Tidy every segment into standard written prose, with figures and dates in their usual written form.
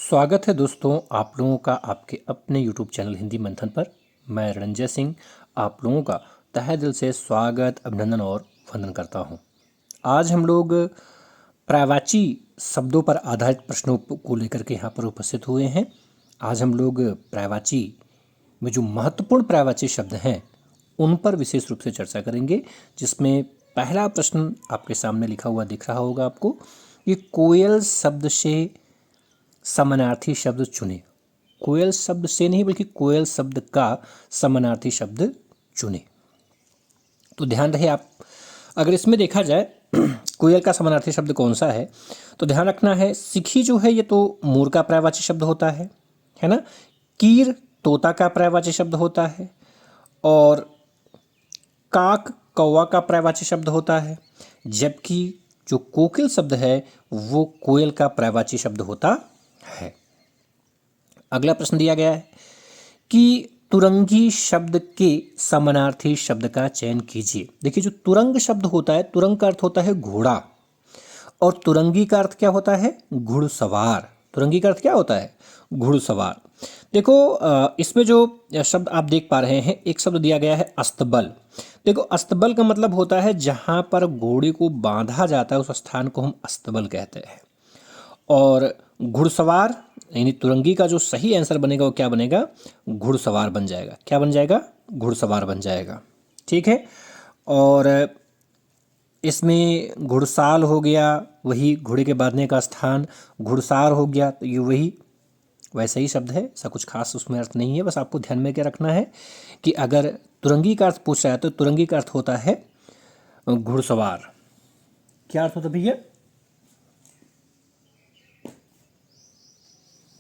स्वागत है दोस्तों आप लोगों का आपके अपने YouTube चैनल हिंदी मंथन पर। मैं रणजय सिंह आप लोगों का तहे दिल से स्वागत, अभिनंदन और वंदन करता हूं। आज हम लोग पर्यायवाची शब्दों पर आधारित प्रश्नों को लेकर के यहाँ पर उपस्थित हुए हैं। आज हम लोग पर्यायवाची में जो महत्वपूर्ण पर्यायवाची शब्द हैं उन पर विशेष रूप से चर्चा करेंगे, जिसमें पहला प्रश्न आपके सामने लिखा हुआ दिख रहा होगा आपको। ये कोयल शब्द से समानार्थी शब्द चुने। कोयल शब्द से नहीं बल्कि कोयल शब्द का समानार्थी शब्द चुने। तो ध्यान रहे आप, अगर इसमें देखा जाए कोयल का समानार्थी शब्द कौन सा है, तो ध्यान रखना है सिखी जो है ये तो मोर का पर्यायवाची शब्द होता है ना। कीर तोता का पर्यायवाची शब्द होता है और काक कौवा का पर्यायवाची शब्द होता है, जबकि जो कोकिल शब्द है वो कोयल का पर्यायवाची शब्द होता है। अगला प्रश्न दिया गया है कि तुरंगी शब्द के समानार्थी शब्द का चयन कीजिए। देखिए, जो तुरंग शब्द होता है, तुरंग का अर्थ होता है घोड़ा और तुरंगी का अर्थ क्या होता है? घुड़सवार। तुरंगी का अर्थ क्या होता है? घुड़सवार। देखो, इसमें जो शब्द आप देख पा रहे हैं, एक शब्द दिया गया है अस्तबल। देखो, अस्तबल का मतलब होता है जहां पर घोड़े को बांधा जाता है उस स्थान को हम अस्तबल कहते हैं। और घुड़सवार यानी तुरंगी का जो सही आंसर बनेगा वो क्या बनेगा? घुड़सवार बन जाएगा। क्या बन जाएगा? घुड़सवार बन जाएगा। ठीक है। और इसमें घुड़साल हो गया, वही घोड़े के बांधने का स्थान। घुड़सार हो गया तो ये वही वैसा ही शब्द है, ऐसा कुछ खास उसमें अर्थ नहीं है। बस आपको ध्यान में क्या रखना है कि अगर तुरंगी का अर्थ पूछ रहा है तो तुरंगी का अर्थ होता है घुड़सवार। क्या अर्थ होता है भैया?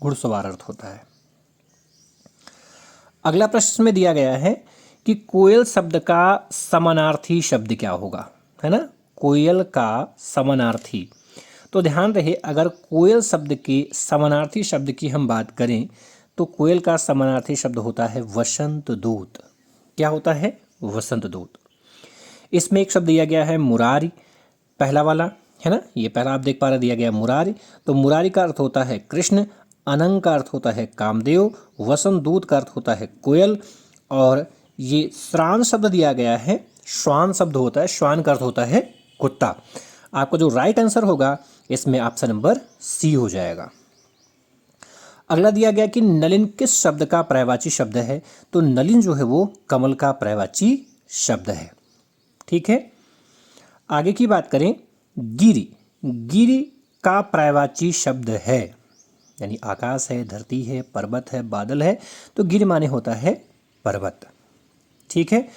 घुड़सवार अर्थ होता है। अगला प्रश्न में दिया गया है कि कोयल शब्द का समानार्थी शब्द क्या होगा, है ना। कोयल का समानार्थी, तो ध्यान रहे अगर कोयल शब्द के समानार्थी शब्द की हम बात करें तो कोयल का समानार्थी शब्द होता है वसंत दूत। क्या होता है? वसंत दूत। इसमें एक शब्द दिया गया है मुरारी, पहला वाला, है ना। ये पहला आप देख पा रहे, दिया गया मुरारी। तो मुरारी का अर्थ होता है कृष्ण, अनंग का अर्थ होता है कामदेव, वसंत दूत का अर्थ होता है कोयल, और ये श्वान शब्द दिया गया है, श्वान शब्द होता है, श्वान का अर्थ होता है कुत्ता। आपका जो राइट आंसर होगा इसमें ऑप्शन नंबर सी हो जाएगा। अगला दिया गया कि नलिन किस शब्द का पर्यायवाची शब्द है, तो नलिन जो है वो कमल का पर्यायवाची शब्द है। ठीक है। आगे की बात करें, गिरि, गिरि का पर्यायवाची शब्द है, यानी आकाश है, धरती है, पर्वत है, बादल है, तो गिर माने होता है पर्वत। ठीक है।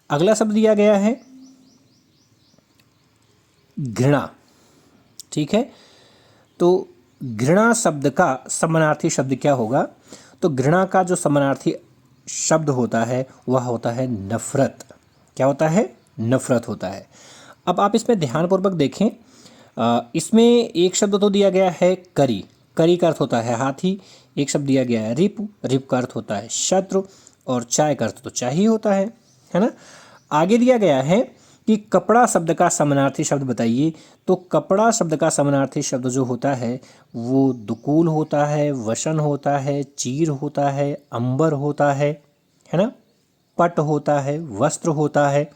अगला शब्द दिया गया है घृणा। ठीक है। तो घृणा शब्द का समानार्थी शब्द क्या होगा, तो घृणा का जो समानार्थी शब्द होता है वह होता है नफरत। क्या होता है? नफरत होता है। अब आप इसमें ध्यानपूर्वक देखें, इसमें एक शब्द तो दिया गया है करी, करी का अर्थ होता है हाथी। एक शब्द दिया गया है रिप, रिप का अर्थ होता है शत्रु, और चाय का अर्थ तो चाय ही होता है ना। आगे दिया गया है कि कपड़ा शब्द का समानार्थी शब्द बताइए, तो कपड़ा शब्द का समानार्थी शब्द जो होता है वो दुकूल होता है, वसन होता है, चीर होता है, अंबर होता है ना, पट होता है, वस्त्र होता है,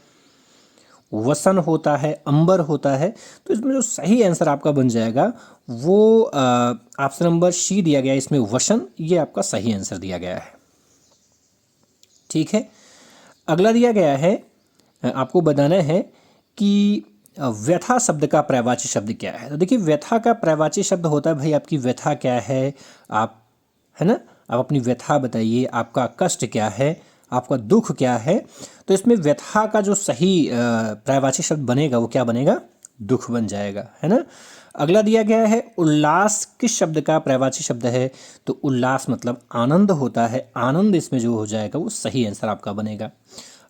वसन होता है, अंबर होता है। तो इसमें जो सही आंसर आपका बन जाएगा वो ऑप्शन नंबर सी दिया गया है, इसमें वसन, ये आपका सही आंसर दिया गया है। ठीक है। अगला दिया गया है, आपको बताना है कि व्यथा शब्द का पर्यायवाची शब्द क्या है। तो देखिए, व्यथा का पर्यायवाची शब्द होता है भाई आपकी व्यथा क्या है, आप, है ना, आप अपनी व्यथा बताइए, आपका कष्ट क्या है, आपका दुख क्या है। तो इसमें व्यथा का जो सही पर्यायवाची शब्द बनेगा वो क्या बनेगा? दुख बन जाएगा, है ना। अगला दिया गया है उल्लास किस शब्द का पर्यायवाची शब्द है, तो उल्लास मतलब आनंद होता है, आनंद इसमें जो हो जाएगा वो सही आंसर आपका बनेगा।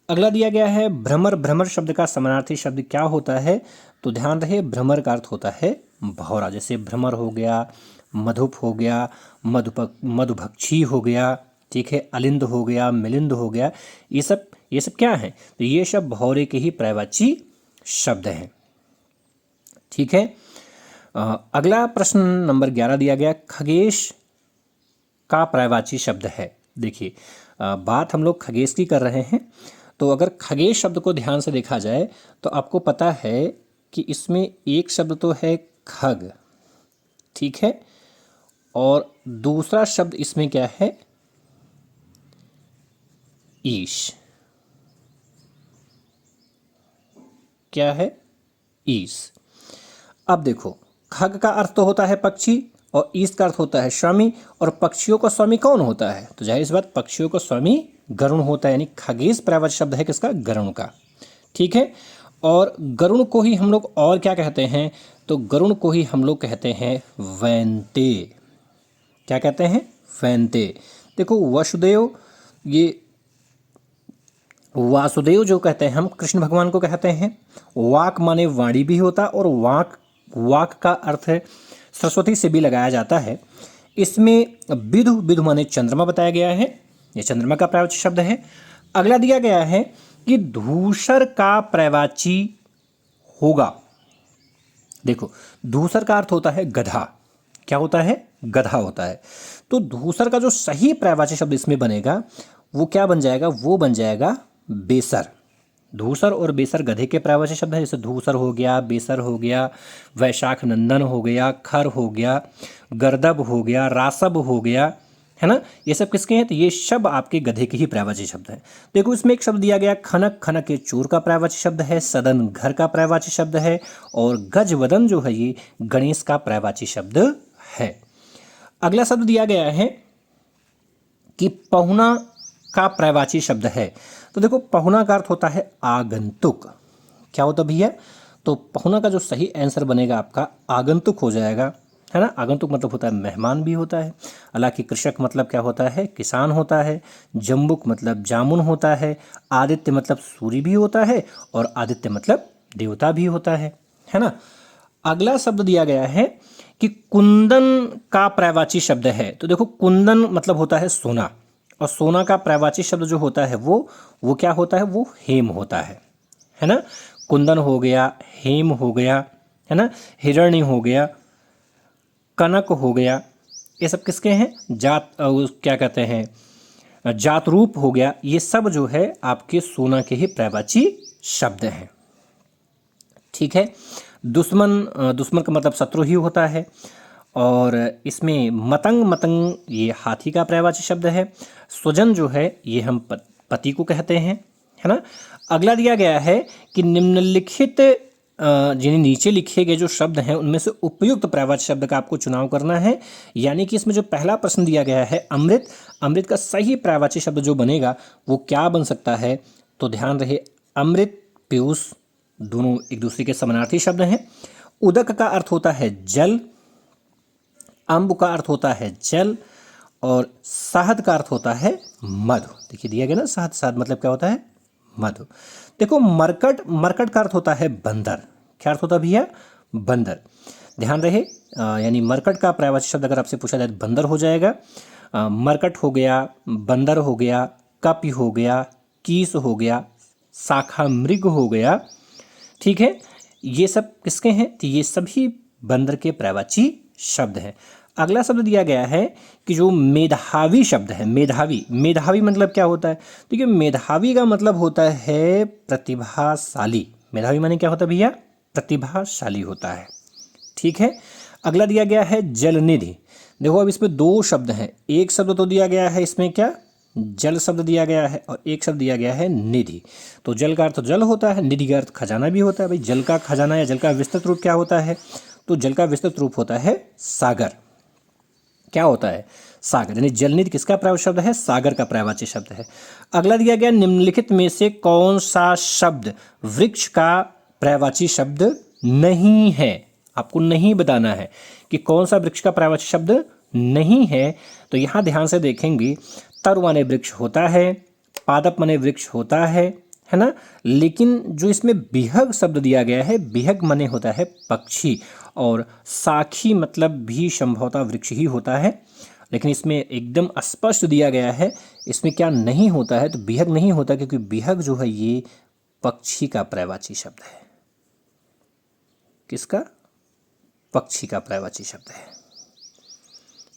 अगला दिया गया है भ्रमर, भ्रमर शब्द का समानार्थी शब्द क्या होता है, तो ध्यान रहे भ्रमर का अर्थ होता है भौरा। जैसे भ्रमर हो गया, मधुप हो गया, मधुभक्षी हो गया, ठीक है, अलिंद हो गया, मिलिंद हो गया, ये सब क्या है, तो ये सब भौरे के ही पर्यायवाची शब्द हैं। ठीक है। अगला प्रश्न नंबर 11 दिया गया, खगेश का पर्यायवाची शब्द है। देखिए बात हम लोग खगेश की कर रहे हैं, तो अगर खगेश शब्द को ध्यान से देखा जाए तो आपको पता है कि इसमें एक शब्द तो है खग, ठीक है, और दूसरा शब्द इसमें क्या है, ईश। क्या है, ईश। अब देखो खग का अर्थ तो होता है पक्षी और ईश का अर्थ होता है स्वामी, और पक्षियों का स्वामी कौन होता है, तो जाहिर सी बात पक्षियों का स्वामी गरुण होता है, यानी खगेश पर्यायवाची शब्द है किसका, गरुण का, ठीक है। और गरुण को ही हम लोग और क्या कहते हैं, तो गरुण को ही हम लोग कहते हैं वैंते। क्या कहते हैं, वैंते। देखो वसुदेव, ये वासुदेव जो कहते हैं हम कृष्ण भगवान को कहते हैं। वाक माने वाणी भी होता है, और वाक वाक का अर्थ है सरस्वती से भी लगाया जाता है। इसमें विधु, विधु माने चंद्रमा बताया गया है, ये चंद्रमा का पर्यायवाची शब्द है। अगला दिया गया है कि धूसर का पर्यायवाची होगा। देखो धूसर का अर्थ होता है गधा। क्या होता है, गधा होता है। तो धूसर का जो सही पर्यायवाची शब्द इसमें बनेगा वो क्या बन जाएगा, वो बन जाएगा बेसर। धूसर और बेसर गधे के पर्यायवाची शब्द है, जैसे धूसर हो गया, बेसर हो गया, वैशाख नंदन हो गया, खर हो गया, गर्दब हो गया, रासब हो गया, है ना, ये सब किसके हैं, तो ये शब्द आपके गधे के ही पर्यायवाची शब्द हैं। देखो इसमें एक शब्द दिया गया खनक, खनक के चोर का पर्यायवाची शब्द है, सदन घर का पर्यायवाची शब्द है, और गजवदन जो है ये गणेश का पर्यायवाची शब्द है। अगला शब्द दिया गया है कि पहुना का पर्यायवाची शब्द है। तो देखो पहुना का अर्थ होता है आगंतुक। क्या होता भैया, तो पहुना का जो सही आंसर बनेगा आपका आगंतुक हो जाएगा, है ना। आगंतुक मतलब होता है मेहमान भी होता है। हालांकि कृषक मतलब क्या होता है, किसान होता है। जम्बुक मतलब जामुन होता है। आदित्य मतलब सूर्य भी होता है, और आदित्य मतलब देवता भी होता है ना। अगला शब्द दिया गया है कि कुंदन का पर्यायवाची शब्द है। तो देखो कुंदन मतलब होता है सोना, और सोना का पर्यायवाची शब्द जो होता है वो क्या होता है, वो हेम होता है ना। कुंदन हो गया, हेम हो गया, है ना, हिरण्य हो गया, कनक हो गया, ये सब किसके हैं, जात क्या कहते हैं, जात रूप हो गया, ये सब जो है आपके सोना के ही पर्यायवाची शब्द हैं, ठीक है। दुश्मन, दुश्मन का मतलब शत्रु ही होता है। और इसमें मतंग, मतंग ये हाथी का पर्यायवाची शब्द है। स्वजन जो है ये हम पति को कहते हैं, है ना। अगला दिया गया है कि निम्नलिखित जिन्हें नीचे लिखे गए जो शब्द हैं उनमें से उपयुक्त पर्यायवाची शब्द का आपको चुनाव करना है। यानी कि इसमें जो पहला प्रश्न दिया गया है अमृत, अमृत का सही पर्यायवाची शब्द जो बनेगा वो क्या बन सकता है, तो ध्यान रहे अमृत, पीयूष दोनों एक दूसरे के समानार्थी शब्द हैं। उदक का अर्थ होता है जल, अम्ब का अर्थ होता है जल, और शहद का अर्थ होता है मधु। देखिए दिया गया ना, शहद, शहद मतलब क्या होता है, मधु। देखो मरकट, मरकट का अर्थ होता है बंदर। क्या अर्थ होता है भैया, बंदर। ध्यान रहे यानी मरकट का पर्यायवाची शब्द अगर आपसे पूछा जाए तो बंदर हो जाएगा। मरकट हो गया, बंदर हो गया, कपि हो गया, कीस हो गया, शाखा मृग हो गया, ठीक है। ये सब किसके हैं, तो ये सभी बंदर के पर्यायवाची शब्द हैं। अगला शब्द दिया गया है कि जो मेधावी शब्द है, मेधावी, मेधावी मतलब क्या होता है, देखिए मेधावी का मतलब होता है प्रतिभाशाली। मेधावी माने क्या होता है भैया, प्रतिभाशाली होता है, ठीक है। अगला दिया गया है जलनिधि। देखो अब इसमें दो शब्द हैं, एक शब्द तो दिया गया है इसमें क्या, जल शब्द दिया गया है, और एक शब्द दिया गया है निधि। तो जल का अर्थ जल होता है, निधि का अर्थ खजाना भी होता है। भाई जल का खजाना या जल का विस्तृत रूप क्या होता है, तो जल का विस्तृत रूप होता है सागर। क्या होता है, सागर। यानी जलनिधि किसका पर्यायवाची शब्द है, सागर का पर्यायवाची शब्द है। अगला दिया गया निम्नलिखित में से कौन सा शब्द वृक्ष का पर्यायवाची शब्द नहीं है। आपको नहीं बताना है कि कौन सा वृक्ष का पर्यायवाची शब्द नहीं है। तो यहाँ ध्यान से देखेंगे, तरु माने वृक्ष होता है, पादप माने वृक्ष होता है ना। लेकिन जो इसमें बिहग शब्द दिया गया है, बिहग माने होता है पक्षी, और साखी मतलब भी संभवतः वृक्ष ही होता है। लेकिन इसमें एकदम स्पष्ट दिया गया है इसमें क्या नहीं होता है, तो बिहग नहीं होता, क्योंकि बिहग जो है ये पक्षी का पर्यायवाची शब्द है। किसका, पक्षी का पर्यायवाची शब्द है,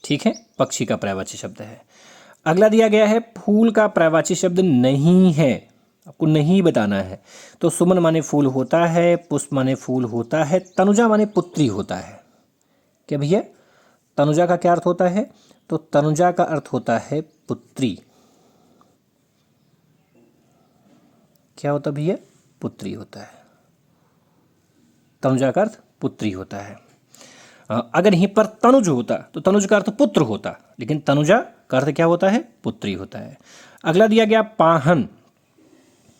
ठीक है, पक्षी का पर्यायवाची शब्द है। अगला दिया गया है फूल का पर्यायवाची शब्द नहीं है, आपको नहीं बताना है। तो सुमन माने फूल होता है, पुष्प माने फूल होता है, तनुजा माने पुत्री होता है। क्या भैया, तनुजा का क्या अर्थ होता है? तो तनुजा का अर्थ होता है पुत्री। क्या होता भैया? पुत्री होता है। तनुजा का अर्थ पुत्री होता है। अगर यहीं पर तनुज होता तो तनुज का अर्थ पुत्र होता, लेकिन तनुजा का अर्थ क्या होता है? पुत्री होता है। अगला दिया गया पाहन।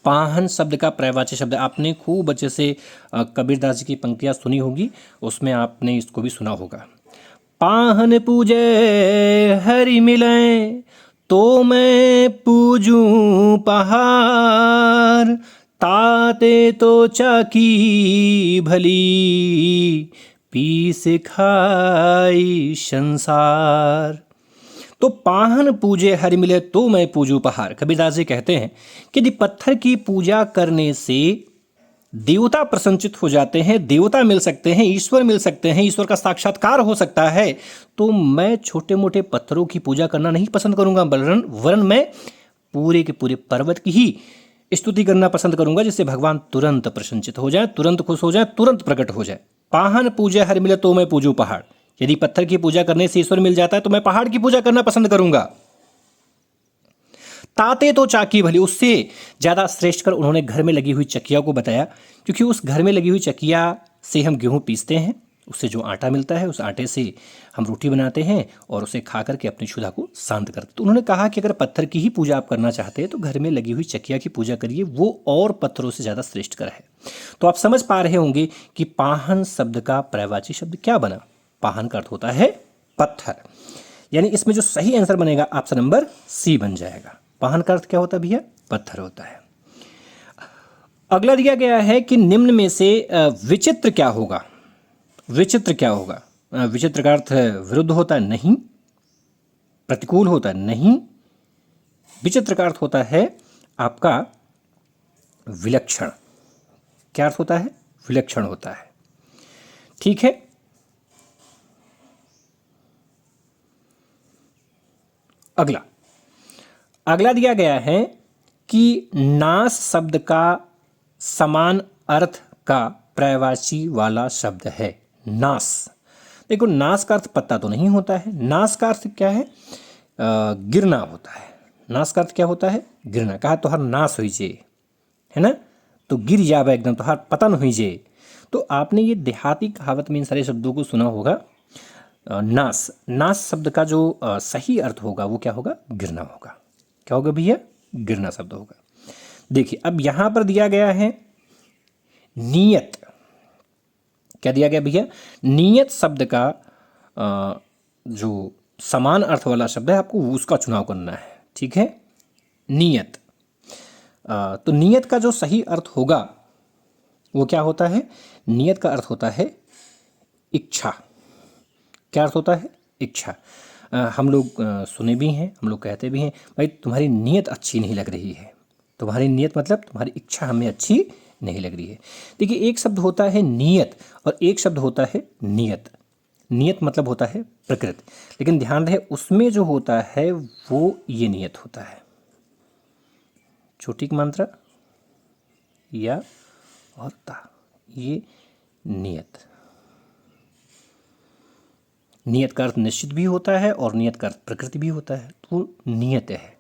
पाहन शब्द का पर्यायवाची शब्द, आपने खूब अच्छे से कबीरदास जी की पंक्तियाँ सुनी होगी, उसमें आपने इसको भी सुना होगा। पाहन पूजे हरि मिले तो मैं पूजूं पहाड़, ताते तो चाकी भली पीस खाई संसार। तो पाहन पूजे हरि मिले तो मैं पूजूं पहाड़। कबीरदास जी कहते हैं कि यदि पत्थर की पूजा करने से देवता प्रसन्नचित हो जाते हैं, देवता मिल सकते हैं, ईश्वर मिल सकते हैं, ईश्वर का साक्षात्कार हो सकता है, तो मैं छोटे मोटे पत्थरों की पूजा करना नहीं पसंद करूंगा, वरन मैं पूरे के पूरे पर्वत की ही स्तुति करना पसंद करूंगा, जिससे भगवान तुरंत प्रसन्नचित हो जाए, तुरंत खुश हो जाए, तुरंत प्रकट हो जाए। पाहन पूजे हरि मिले तो मैं पूजूं पहाड़। यदि पत्थर की पूजा करने से ईश्वर मिल जाता है तो मैं पहाड़ की पूजा करना पसंद करूंगा। ताते तो चाकी भली, उससे ज़्यादा श्रेष्ठ कर उन्होंने घर में लगी हुई चकिया को बताया, क्योंकि उस घर में लगी हुई चकिया से हम गेहूँ पीसते हैं, उससे जो आटा मिलता है उस आटे से हम रोटी बनाते हैं और उसे खा करके अपनी क्षुधा को शांत करते। तो उन्होंने कहा कि अगर पत्थर की ही पूजा आप करना चाहते हैं तो घर में लगी हुई चकिया की पूजा करिए, वो और पत्थरों से ज़्यादा श्रेष्ठ कर है। तो आप समझ पा रहे होंगे कि पाहन शब्द का पर्यायवाची शब्द क्या बना। पाहन का अर्थ होता है पत्थर, यानी इसमें जो सही आंसर बनेगा ऑप्शन नंबर सी बन जाएगा। पाहन का अर्थ क्या होता है भैया? पत्थर होता है। अगला दिया गया है कि निम्न में से विचित्र क्या होगा? विचित्र क्या होगा? विचित्र का अर्थ विरुद्ध होता है नहीं, प्रतिकूल होता है नहीं, विचित्र का अर्थ होता है आपका विलक्षण। क्या अर्थ होता है? विलक्षण होता है। ठीक है, अगला दिया गया है कि नास शब्द का समान अर्थ का पर्यायवाची वाला शब्द है नास। देखो, नास का अर्थ पत्ता तो नहीं होता है, नास का अर्थ क्या है? गिरना होता है। नास का अर्थ क्या होता है? गिरना। कहा तोहार नाश होई जे, है ना, तो गिर जावे एकदम, तोहार पतन होई जे। तो आपने ये देहाती कहावत में इन सारे शब्दों को सुना होगा। नास, नास शब्द का जो सही अर्थ होगा वो क्या होगा? गिरना होगा। क्या होगा भैया? गिरना शब्द होगा। देखिए, अब यहां पर दिया गया है नियत। क्या दिया गया भैया? नियत शब्द का जो समान अर्थ वाला शब्द है, आपको उसका चुनाव करना है। ठीक है, नियत। तो नियत का जो सही अर्थ होगा वो क्या होता है? नियत का अर्थ होता है इच्छा। क्या अर्थ होता है? इच्छा। हम लोग सुने भी हैं, हम लोग कहते भी हैं, भाई तुम्हारी नीयत अच्छी नहीं लग रही है। तुम्हारी नीयत मतलब तुम्हारी इच्छा हमें अच्छी नहीं लग रही है। देखिए, एक शब्द होता है नियत और एक शब्द होता है नियत। नियत मतलब होता है प्रकृति, लेकिन ध्यान रहे उसमें जो होता है वो ये नियत होता है, छोटी की मात्रा या और ता, ये नियत। नियत का अर्थ निश्चित भी होता है और नियत का अर्थ प्रकृति भी होता है, तो नियत है।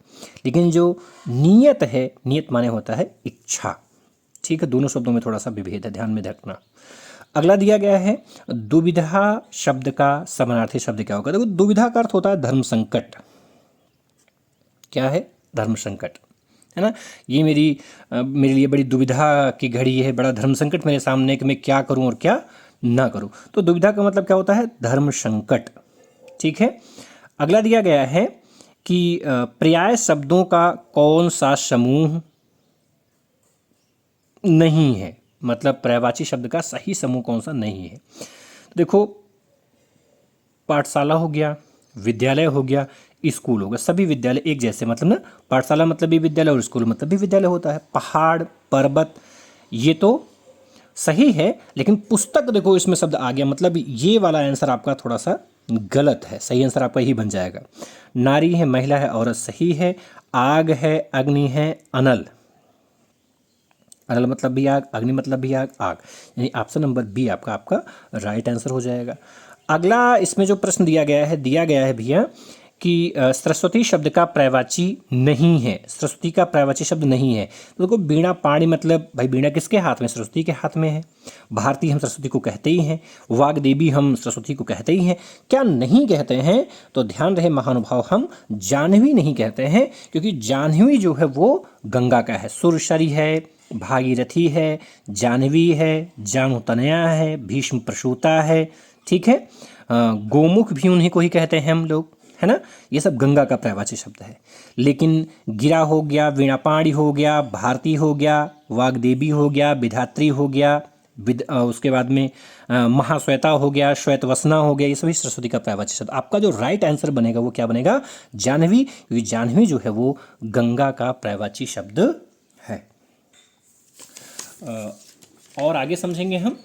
लेकिन जो नियत है, नियत माने होता है इच्छा। ठीक है, दोनों शब्दों में थोड़ा सा विभेद है, ध्यान में रखना। अगला दिया गया है दुविधा शब्द का समानार्थी शब्द क्या होगा? देखो, दुविधा का अर्थ होता है धर्म संकट। क्या है? धर्म संकट, है ना। ये मेरे लिए बड़ी दुविधा की घड़ी है, बड़ा धर्म संकट मेरे सामने कि मैं क्या करूं और क्या ना करूं। तो दुविधा का मतलब क्या होता है? धर्म संकट। ठीक है, अगला दिया गया है कि पर्याय शब्दों का कौन सा समूह नहीं है, मतलब पर्यायवाची शब्द का सही समूह कौन सा नहीं है। देखो, पाठशाला हो गया, विद्यालय हो गया, स्कूल हो गया, सभी विद्यालय एक जैसे, मतलब ना, पाठशाला मतलब भी विद्यालय और स्कूल मतलब भी विद्यालय होता है। पहाड़, पर्वत, ये तो सही है, लेकिन पुस्तक देखो इसमें शब्द आ गया, मतलब ये वाला आंसर आपका थोड़ा सा गलत है। सही आंसर आपका यही बन जाएगा। नारी है, महिला है, औरत सही है। आग है, अग्नि है, अनल। अनल मतलब भी आग, अग्नि मतलब भी आग, आग, यानी ऑप्शन नंबर बी आपका आपका राइट आंसर हो जाएगा। अगला इसमें जो प्रश्न दिया गया है भैया कि सरस्वती शब्द का पर्यायवाची नहीं है। सरस्वती का पर्यायवाची शब्द नहीं है। तो देखो वीणा पाणी, मतलब भाई वीणा किसके हाथ में? सरस्वती के हाथ में है। भारती हम सरस्वती को कहते ही हैं, वाग्देवी हम सरस्वती को कहते ही हैं। क्या नहीं कहते हैं? तो ध्यान रहे महानुभाव, हम जाह्नवी नहीं कहते हैं, क्योंकि जाह्नवी जो है वो गंगा का है। सुरसरी है, भागीरथी है, जाह्नवी है, जानुतनया है, भीष्म प्रसूता है, ठीक है। गोमुख भी उन्हीं को ही कहते हैं हम लोग, है ना। ये सब गंगा का पर्यायवाची शब्द है। लेकिन गिरा हो गया, वीणापाणी हो गया, भारती हो गया, वाग्देवी हो गया, विधात्री हो गया, उसके बाद में महाश्वेता हो गया, श्वेतवसना हो गया, ये सभी सरस्वती का पर्यायवाची शब्द। आपका जो राइट आंसर बनेगा वो क्या बनेगा? जाह्नवी, क्योंकि जाह्नवी जो है वो गंगा का पर्यायवाची शब्द है। और आगे समझेंगे हम।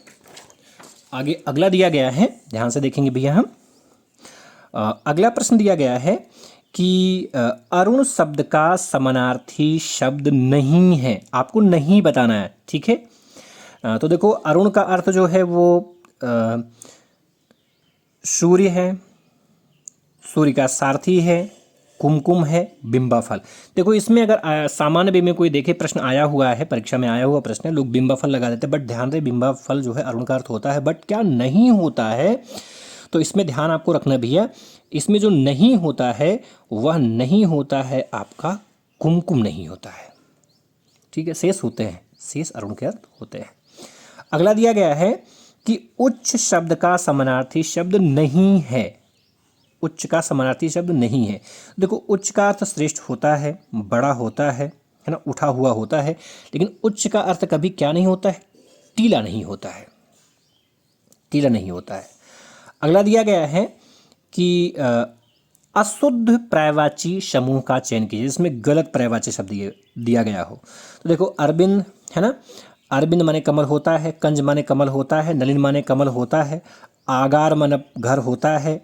आगे अगला दिया गया है, ध्यान से देखेंगे भैया हम। अगला प्रश्न दिया गया है कि अरुण शब्द का समानार्थी शब्द नहीं है। आपको नहीं बताना है, ठीक है। तो देखो अरुण का अर्थ जो है वो सूर्य है, सूर्य का सारथी है, कुमकुम है, बिंबा फल। देखो इसमें अगर सामान्य वे में कोई देखे प्रश्न आया हुआ है, परीक्षा में आया हुआ प्रश्न है, लोग बिंबा फल लगा देते हैं, बट ध्यान रहे बिंबा फल जो है अरुण का अर्थ होता है, बट क्या नहीं होता है? तो इसमें ध्यान आपको रखना भैया, इसमें जो नहीं होता है वह नहीं होता है आपका कुमकुम नहीं होता है, ठीक है। शेष होते हैं, शेष अरुण के अर्थ होते हैं। अगला दिया गया है कि उच्च शब्द का समानार्थी शब्द नहीं है। उच्च का समानार्थी शब्द नहीं है। देखो उच्च का अर्थ श्रेष्ठ होता है, बड़ा होता है ना, उठा हुआ होता है, लेकिन उच्च का अर्थ कभी क्या नहीं होता है? टीला नहीं होता है, टीला नहीं होता है। अगला दिया गया है कि अशुद्ध पर्यायवाची समूह का चयन कीजिए, जिसमें गलत पर्यायवाची शब्द दिया गया हो। तो देखो अरविंद है ना, अरविंद माने कमल होता है, कंज माने कमल होता है, नलिन माने कमल होता है, आगार माने घर होता है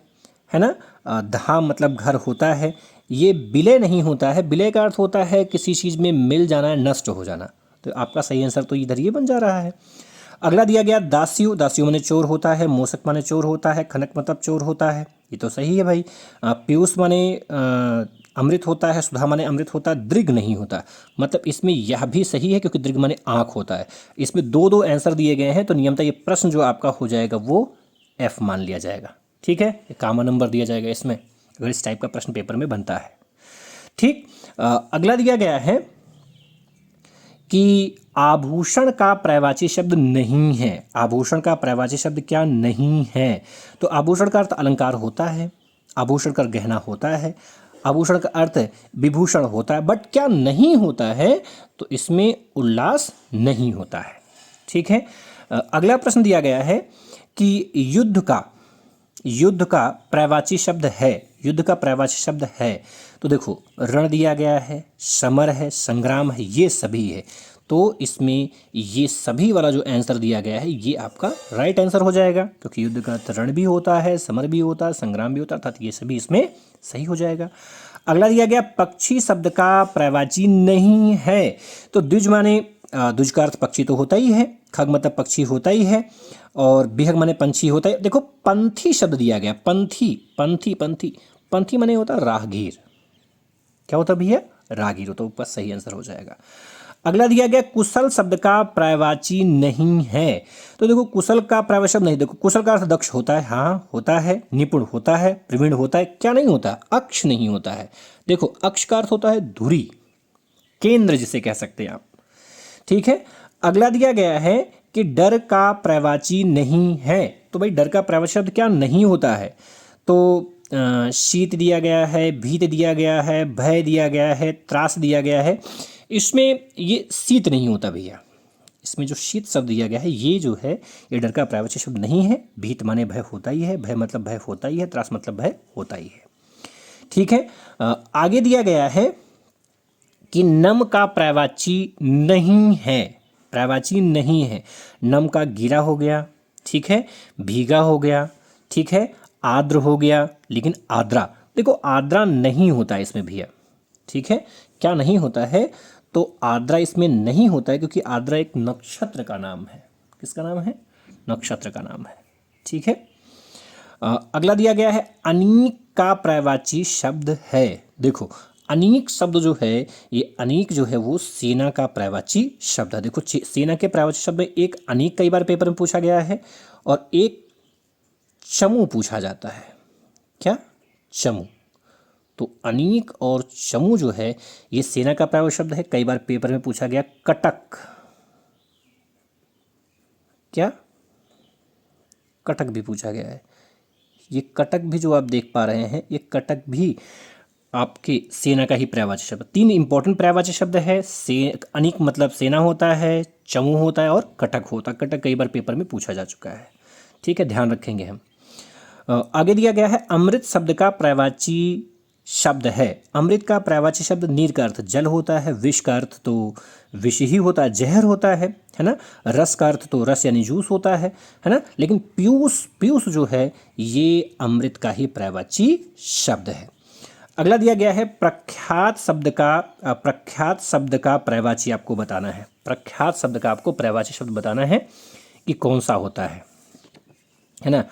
ना, धाम मतलब घर होता है। ये विलय नहीं होता है। विलय का अर्थ होता है किसी चीज़ में मिल जाना, नष्ट हो जाना। तो आपका सही आंसर तो इधर ये बन जा रहा है। अगला दिया गया दास्यु, दास्यु माने चोर होता है, मूसक माने चोर होता है, खनक मतलब चोर होता है, ये तो सही है भाई। पीयूष माने अमृत होता है, सुधा माने अमृत होता है, दृग नहीं होता, मतलब इसमें यह भी सही है क्योंकि दृग माने आँख होता है। इसमें दो दो आंसर दिए गए हैं, तो नियमतः ये प्रश्न जो आपका हो जाएगा वो F मान लिया जाएगा, ठीक है। कॉमन नंबर दिया जाएगा इसमें, अगर इस टाइप का प्रश्न पेपर में बनता है, ठीक। अगला दिया गया है कि आभूषण का पर्यायवाची शब्द नहीं है। आभूषण का पर्यायवाची शब्द क्या नहीं है? तो आभूषण का अर्थ अलंकार होता है, आभूषण का गहना होता है, आभूषण का अर्थ विभूषण होता है, बट क्या नहीं होता है? तो इसमें उल्लास नहीं होता है, ठीक है। अगला प्रश्न दिया गया है कि युद्ध का पर्यायवाची शब्द है, युद्ध का पर्यायवाची शब्द है। तो देखो रण दिया गया है, समर है, संग्राम है, ये सभी है। तो इसमें ये सभी वाला जो आंसर दिया गया है ये आपका राइट आंसर हो जाएगा, क्योंकि युद्ध का रण भी होता है, समर भी होता है, संग्राम भी होता है, अर्थात ये सभी इसमें सही हो जाएगा। अगला दिया गया पक्षी शब्द का पर्यायवाची नहीं है। तो द्विज माने द्विज का अर्थ पक्षी तो होता ही है, खग मतलब पक्षी होता ही है, और बिहग माने पंछी होता है। देखो पंथी शब्द दिया गया, पंथी पंथी पंथी पंथी माने होता है राहगीर, क्या होता है भैया? राहगीर, तो ऊपर सही आंसर हो जाएगा। अगला दिया गया कुशल शब्द का पर्यायवाची नहीं है। तो देखो कुशल का पर्यायवाची शब्द नहीं, देखो कुशल का अर्थ दक्ष होता है, हाँ होता है, निपुण होता है, प्रवीण होता है, क्या नहीं होता? अक्ष नहीं होता है। देखो अक्ष का अर्थ होता है धुरी, केंद्र जिसे कह सकते हैं आप, ठीक है। अगला दिया गया है कि डर का पर्यायवाची नहीं है। तो भाई डर का पर्यायवाची शब्द क्या नहीं होता है? तो शीत दिया गया है, भीत दिया गया है, भय दिया गया है, त्रास दिया गया है। इसमें ये शीत नहीं होता भैया, इसमें जो शीत शब्द दिया गया है ये जो है ये डर का पर्यायवाची शब्द नहीं है। भीत माने भय होता ही है, भय मतलब भय होता ही है, त्रास मतलब भय होता ही है, ठीक है। आगे दिया गया है कि नम का पर्यायवाची नहीं है। पर्यायवाची नहीं है। नम का गीला हो गया, ठीक है, भीगा हो गया, ठीक है, आर्द्र हो गया, लेकिन आर्द्रा, देखो आर्द्रा नहीं होता है इसमें भैया, ठीक है, क्या नहीं होता है, तो आर्द्रा इसमें नहीं होता है क्योंकि आर्द्रा एक नक्षत्र का नाम है। किसका नाम है? नक्षत्र का नाम है, ठीक है। अगला दिया गया है अनीक का पर्यायवाची शब्द है। देखो अनीक शब्द जो है, ये अनीक जो है वो सेना का पर्यायवाची शब्द है। देखो सेना के पर्यायवाची शब्द में एक अनीक कई बार पेपर में पूछा गया है और एक चमू पूछा जाता है। क्या? चमू। तो अनीक और चमू जो है ये सेना का पर्यायवाची शब्द है। कई बार पेपर में पूछा गया कटक। क्या? कटक भी पूछा गया है। ये कटक भी जो आप देख पा रहे हैं, ये कटक भी आपके सेना का ही पर्यायवाची शब्द। तीन इंपॉर्टेंट पर्यायवाची शब्द है। अनीक मतलब सेना होता है, चमू होता है और कटक होता है। कटक कई बार पेपर में पूछा जा चुका है, ठीक है, ध्यान रखेंगे हम। आगे दिया गया है अमृत शब्द का पर्यायवाची शब्द है। अमृत का पर्यायवाची शब्द नीर का अर्थ जल होता है, विष का अर्थ तो विष ही होता है, जहर होता है ना। रस का अर्थ तो रस यानी जूस होता है ना। लेकिन पीयूष, पीयूष जो है ये अमृत का ही पर्यायवाची शब्द है। अगला दिया गया है प्रख्यात शब्द का पर्यायवाची आपको बताना है। प्रख्यात शब्द का आपको पर्यायवाची शब्द बताना है कि कौन सा होता है ना।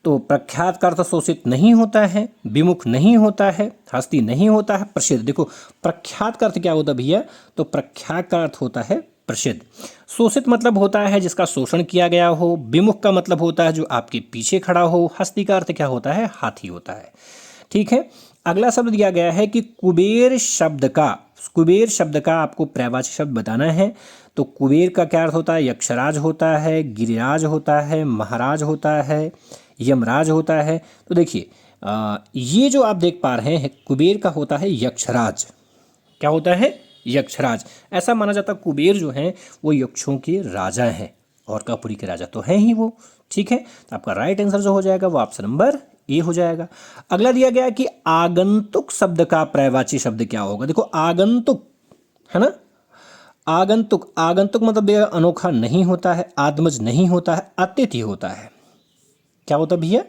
तो प्रख्यात का अर्थ शोषित नहीं होता है, विमुख नहीं होता है, हस्ती नहीं होता है, प्रसिद्ध। देखो प्रख्यात का अर्थ क्या होता है भैया, तो प्रख्यात का अर्थ होता है प्रसिद्ध। शोषित मतलब होता है जिसका शोषण किया गया हो, विमुख का मतलब होता है जो आपके पीछे खड़ा हो, हस्ती का अर्थ क्या होता है, हाथी होता है, ठीक है। अगला शब्द दिया गया है कि कुबेर शब्द का आपको पर्यायवाची शब्द बताना है। तो कुबेर का क्या अर्थ होता है, यक्षराज होता है, गिरिराज होता है, महाराज होता है, यमराज होता है। तो देखिए ये जो आप देख पा रहे हैं कुबेर का होता है यक्षराज। क्या होता है? यक्षराज। ऐसा माना जाता है कुबेर जो हैं वो यक्षों के राजा हैं और कापुरी के राजा तो हैं ही वो, ठीक है। तो आपका राइट आंसर जो हो जाएगा वो ऑप्शन नंबर ए हो जाएगा। अगला दिया गया कि आगंतुक शब्द का पर्यायवाची शब्द क्या होगा। देखो आगंतुक है ना, आगंतुक, आगंतुक मतलब अनोखा नहीं होता है, आत्मज नहीं होता है, अतिथि होता है। क्या होता है भैया,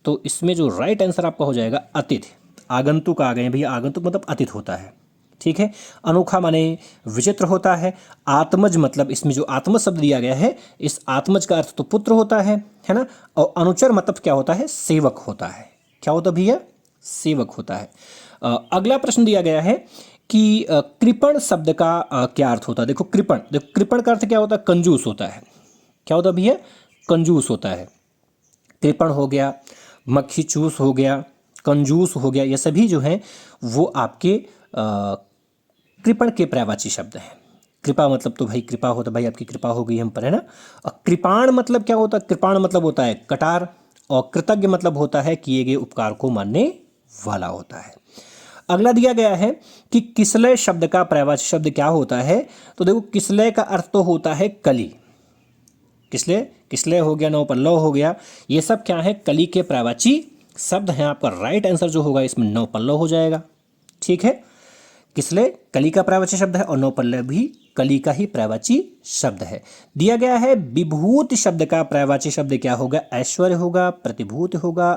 तो इसमें जो राइट आंसर आपका हो जाएगा अतिथि। आगंतुक आ गए भैया, आगंतुक मतलब अतिथि होता है, ठीक है। अनोखा माने विचित्र होता है। आत्मज मतलब इसमें जो आत्मज शब्द दिया गया है, इस आत्मज का अर्थ तो पुत्र होता है ना। और अनुचर मतलब क्या होता है, सेवक होता है। क्या होता है भैया, सेवक होता है। अगला प्रश्न दिया गया है कि कृपण शब्द का क्या अर्थ होता है। देखो कृपण, देखो कृपण का अर्थ क्या होता है, कंजूस होता है। क्या होता है भैया, कंजूस होता है। कृपण हो गया, मक्खी चूस हो गया, कंजूस हो गया, ये सभी जो हैं वो आपके कृपण के पर्यायवाची शब्द हैं। कृपा मतलब तो भाई कृपा होता है, भाई आपकी कृपा हो गई हम पर, है ना। और कृपाण मतलब क्या होता है, कृपाण मतलब होता है कटार। और कृतज्ञ मतलब होता है किए गए उपकार को मानने वाला होता है। अगला दिया गया है कि किसलय शब्द का पर्यायवाची शब्द क्या होता है। तो देखो किसलय का अर्थ तो होता है कली। किसलय, किसलय हो गया, नवपल्लव हो गया, ये सब क्या है, कली के पर्यायवाची शब्द हैं। आपका राइट आंसर जो होगा इसमें नवपल्लव हो जाएगा, ठीक है। किसलय कली का पर्यायवाची शब्द है और नवपल्लव भी कली का ही पर्यायवाची शब्द है। दिया गया है विभूति शब्द का पर्यायवाची शब्द क्या होगा। ऐश्वर्य होगा, प्रतिभूति होगा,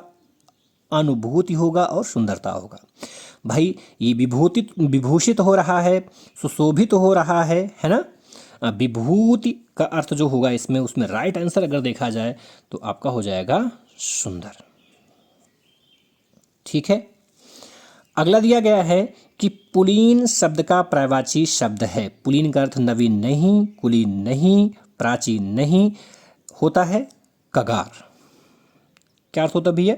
अनुभूति होगा और सुंदरता होगा। भाई ये विभूषित हो रहा है, सुशोभित हो रहा है ना। विभूति का अर्थ जो होगा इसमें, उसमें राइट आंसर अगर देखा जाए तो आपका हो जाएगा सुंदर, ठीक है। अगला दिया गया है कि पुलीन शब्द का पर्यायवाची शब्द है। पुलीन का अर्थ नवीन नहीं, कुलीन नहीं, प्राचीन नहीं, होता है कगार। क्या अर्थ होता है भैया,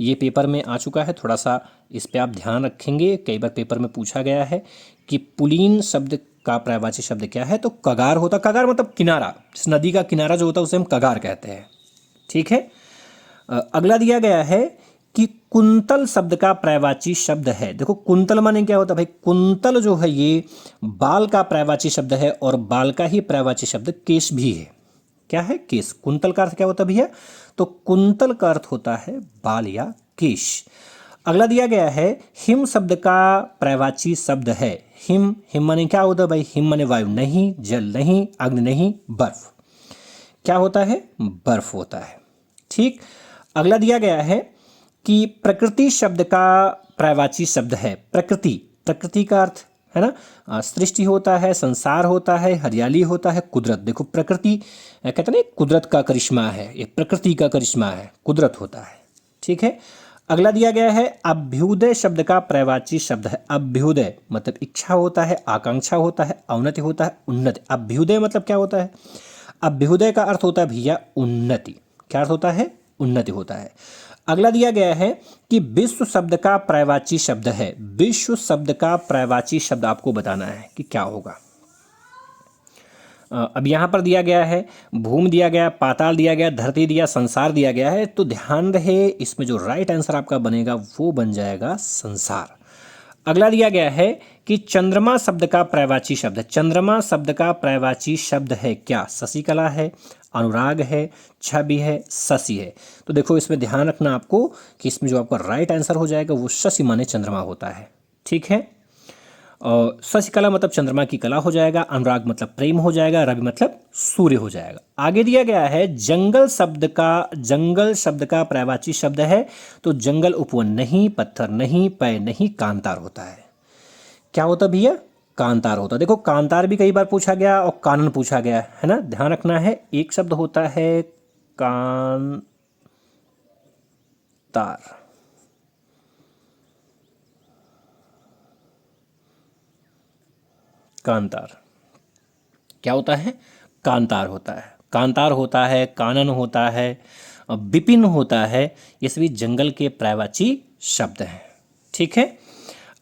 ये पेपर में आ चुका है, थोड़ा सा इस पे आप ध्यान रखेंगे। कई बार पेपर में पूछा गया है कि पुलीन शब्द का पर्यायवाची शब्द क्या है, तो कगार होता। कगार मतलब किनारा, जिस नदी का किनारा जो होता है उसे हम कगार कहते हैं, ठीक है। अगला दिया गया है कि कुंतल शब्द का पर्यायवाची शब्द है। देखो कुंतल माने क्या होता है भाई, कुंतल जो है ये बाल का पर्यायवाची शब्द है और बाल का ही पर्यायवाची शब्द केश भी है। क्या है, केश। कुंतल का अर्थ क्या होता है भैया, तो कुंतल का अर्थ होता है बाल या केश। अगला दिया गया है हिम शब्द का पर्यायवाची शब्द है। हिम, हिम माने क्या होता है भाई? हिम माने वायु नहीं, जल नहीं, अग्नि नहीं, बर्फ। क्या होता है? बर्फ होता है। ठीक। अगला दिया गया है कि प्रकृति शब्द का पर्यायवाची शब्द है। प्रकृति, प्रकृति का अर्थ है ना सृष्टि होता है, संसार होता है, हरियाली होता है, कुदरत। देखो प्रकृति कहते हैं ना कुदरत का करिश्मा है, ये प्रकृति का करिश्मा है, कुदरत होता है। ठीक है। अगला दिया गया है अभ्युदय शब्द का पर्यायवाची शब्द है। अभ्युदय मतलब इच्छा होता है, आकांक्षा होता है, अवनति होता है, उन्नति। अभ्युदय मतलब क्या होता है? अभ्युदय का अर्थ होता है भैया उन्नति। क्या अर्थ होता है? उन्नति होता है। अगला दिया गया है कि विश्व शब्द का पर्यायवाची शब्द है। विश्व शब्द का पर्यायवाची शब्द आपको बताना है कि क्या होगा। अब यहाँ पर दिया गया है भूमि दिया गया, पाताल दिया गया, धरती दिया, संसार दिया गया है। तो ध्यान रहे इसमें जो राइट आंसर आपका बनेगा वो बन जाएगा संसार। अगला दिया गया है कि चंद्रमा शब्द का पर्यायवाची शब्द है। चंद्रमा शब्द का पर्यायवाची शब्द है क्या? शशिकला है, अनुराग है, छवि है, शशि है। तो देखो इसमें ध्यान रखना आपको कि इसमें जो आपका राइट आंसर हो जाएगा वो शशि माने चंद्रमा होता है। ठीक है। और शशिकला मतलब चंद्रमा की कला हो जाएगा, अनुराग मतलब प्रेम हो जाएगा, रवि मतलब सूर्य हो जाएगा। आगे दिया गया है जंगल शब्द का पर्यायवाची शब्द है। तो जंगल उपवन नहीं, पत्थर नहीं, पै नहीं, कांतार होता है। क्या होता भैया? कांतार होता है। देखो कांतार भी कई बार पूछा गया और कानन पूछा गया है ना, ध्यान रखना है। एक शब्द होता है कांतार। कांतार क्या होता है? कांतार होता है। कांतार होता है, कानन होता है, विपिन होता है। ये सभी जंगल के पर्यायवाची शब्द हैं। ठीक है।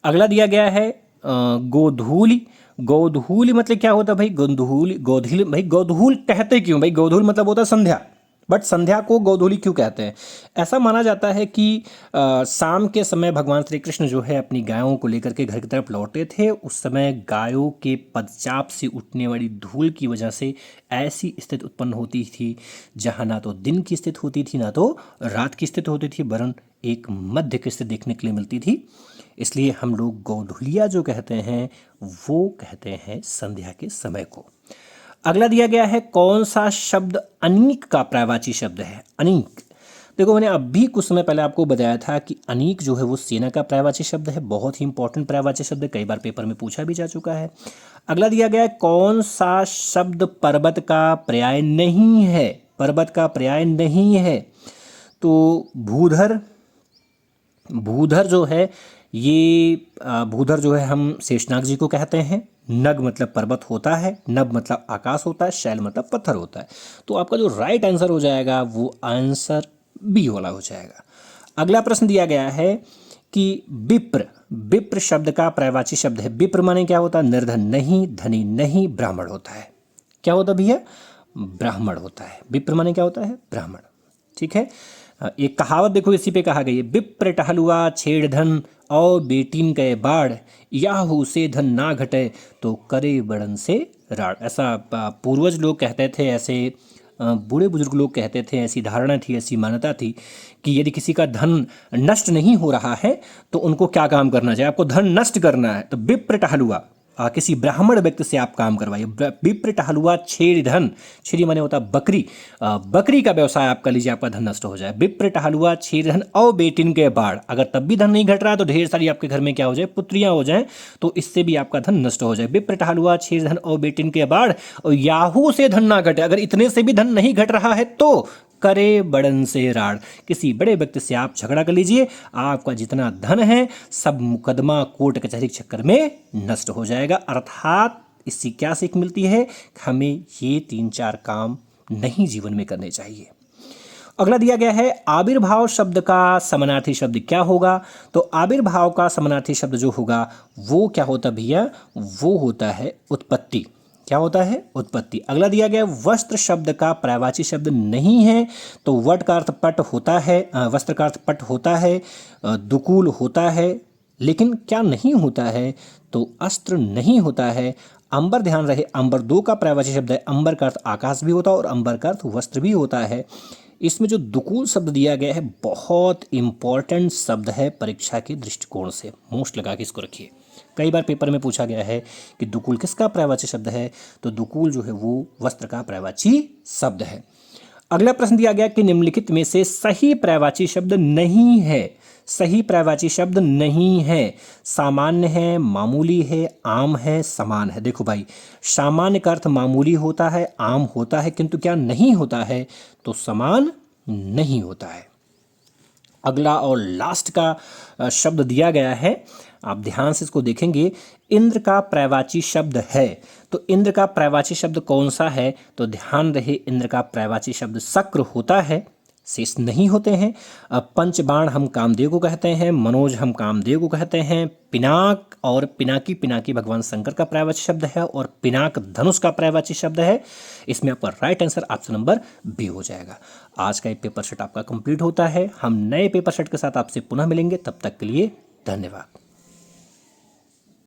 अगला दिया गया है गोधूली। गोधूली मतलब क्या होता है भाई? गोधूली, गोधूली भाई गोधूल कहते क्यों भाई? गोधूल मतलब होता है संध्या, बट संध्या को गोधूली क्यों कहते हैं? ऐसा माना जाता है कि शाम के समय भगवान श्री कृष्ण जो है अपनी गायों को लेकर के घर की तरफ लौटे थे। उस समय गायों के पदचाप से उठने वाली धूल की वजह से ऐसी स्थिति उत्पन्न होती थी जहाँ ना तो दिन की स्थिति होती थी ना तो रात की स्थिति होती थी, वरन एक मध्य की स्थिति देखने के लिए मिलती थी। इसलिए हम लोग गोधूलिया जो कहते हैं वो कहते हैं संध्या के समय को। अगला दिया गया है कौन सा शब्द अनीक का पर्यायवाची शब्द है? अनीक, देखो मैंने अभी कुछ समय पहले आपको बताया था कि अनीक जो है वो सेना का पर्यायवाची शब्द है। बहुत ही इंपॉर्टेंट पर्यायवाची शब्द है, कई बार पेपर में पूछा भी जा चुका है। अगला दिया गया है कौन सा शब्द पर्वत का पर्याय नहीं है? पर्वत का पर्याय नहीं है। तो भूधर, भूधर जो है ये भूधर जो है हम शेषनाग जी को कहते हैं। नग मतलब पर्वत होता है, नभ मतलब आकाश होता है, शैल मतलब पत्थर होता है। तो आपका जो राइट आंसर हो जाएगा वो आंसर बी वाला हो जाएगा। अगला प्रश्न दिया गया है कि विप्र, विप्र शब्द का पर्यायवाची शब्द है। विप्र माने क्या होता है? निर्धन नहीं, धनी नहीं, ब्राह्मण होता है। क्या होता है भैया? ब्राह्मण होता है। विप्र माने क्या होता है? ब्राह्मण। ठीक है। एक कहावत देखो इसी पे कहा गई है, विप्र टहलुआ छेड़ धन और बेटीन के बाढ़, याहू से धन ना घटे तो करे बड़न से राड़। ऐसा पूर्वज लोग कहते थे, ऐसे बूढ़े बुजुर्ग लोग कहते थे, ऐसी धारणा थी, ऐसी मान्यता थी कि यदि किसी का धन नष्ट नहीं हो रहा है तो उनको क्या काम करना चाहिए? आपको धन नष्ट करना है तो विप्र टहलुआ किसी ब्राह्मण व्यक्ति से आप काम करवाइए। विप्र टहलुआ छेड़ धन, छेड़ी माने होता बकरी, बकरी का व्यवसाय आप कर लीजिए, आपका धन नष्ट हो जाए। विप्र टहलुआ छेड़ धन और बेटिन के बाढ़, अगर तब भी धन नहीं घट रहा है तो ढेर सारी आपके घर में क्या हो जाए? पुत्रियां हो जाएं, तो इससे भी आपका धन नष्ट हो जाए। विप्र टहलुआ छेड़ धन और बेटिन के बाढ़ और याहू से धन ना घटे, अगर इतने से भी धन नहीं घट रहा है तो करे बड़न से राड़, किसी बड़े व्यक्ति से आप झगड़ा कर लीजिए, आपका जितना धन है सब मुकदमा कोर्ट कचहरी के चक्कर में नष्ट हो जाएगा। अर्थात इससे क्या सीख मिलती है? हमें ये 3-4 काम नहीं जीवन में करने चाहिए। अगला दिया गया है आविर्भाव शब्द का समानार्थी शब्द क्या होगा? तो आविर्भाव का समानार्थी शब्द जो होगा वो क्या होता भैया? वो होता है उत्पत्ति। क्या होता है? उत्पत्ति। अगला दिया गया वस्त्र शब्द का पर्यायवाची शब्द नहीं है। तो वट का अर्थ पट होता है, वस्त्र का अर्थ पट होता है, दुकूल होता है, लेकिन क्या नहीं होता है? तो अस्त्र नहीं होता है। अंबर, ध्यान रहे अंबर 2 का पर्यायवाची शब्द है। अंबर का अर्थ आकाश भी होता है और अंबर का अर्थ वस्त्र भी होता है। इसमें जो दुकूल शब्द दिया गया है बहुत इम्पॉर्टेंट शब्द है परीक्षा के दृष्टिकोण से, मोस्ट लगा के इसको रखिए। कई बार पेपर में पूछा गया है कि दुकूल किसका पर्यायवाची शब्द है, तो दुकूल जो है वो वस्त्र का पर्यायवाची शब्द है। अगला प्रश्न दिया गया कि निम्नलिखित में से सही पर्यायवाची शब्द नहीं है। सही पर्यायवाची शब्द नहीं है। सामान्य है, मामूली है, आम है, समान है। देखो भाई, सामान्य का अर्थ मामूली होता है, आम होता है, किंतु क्या नहीं होता है, तो समान नहीं होता है। अगला और लास्ट का शब्द दिया गया है, आप ध्यान से इसको देखेंगे। इंद्र का पर्यायवाची शब्द है, तो इंद्र का पर्यायवाची शब्द कौन सा है, तो ध्यान रहे इंद्र का पर्यायवाची शब्द शक्र होता है, शेष नहीं होते हैं। पंचबाण हम कामदेव को कहते हैं, मनोज हम कामदेव को कहते हैं, पिनाक और पिनाकी, पिनाकी भगवान शंकर का पर्यायवाची शब्द है, और पिनाक धनुष का पर्यायवाची शब्द है। इसमें आपका right answer option number B हो जाएगा। आज का ये पेपर सेट आपका कंप्लीट होता है। हम नए पेपर सेट के साथ आपसे पुनः मिलेंगे, तब तक के लिए धन्यवाद।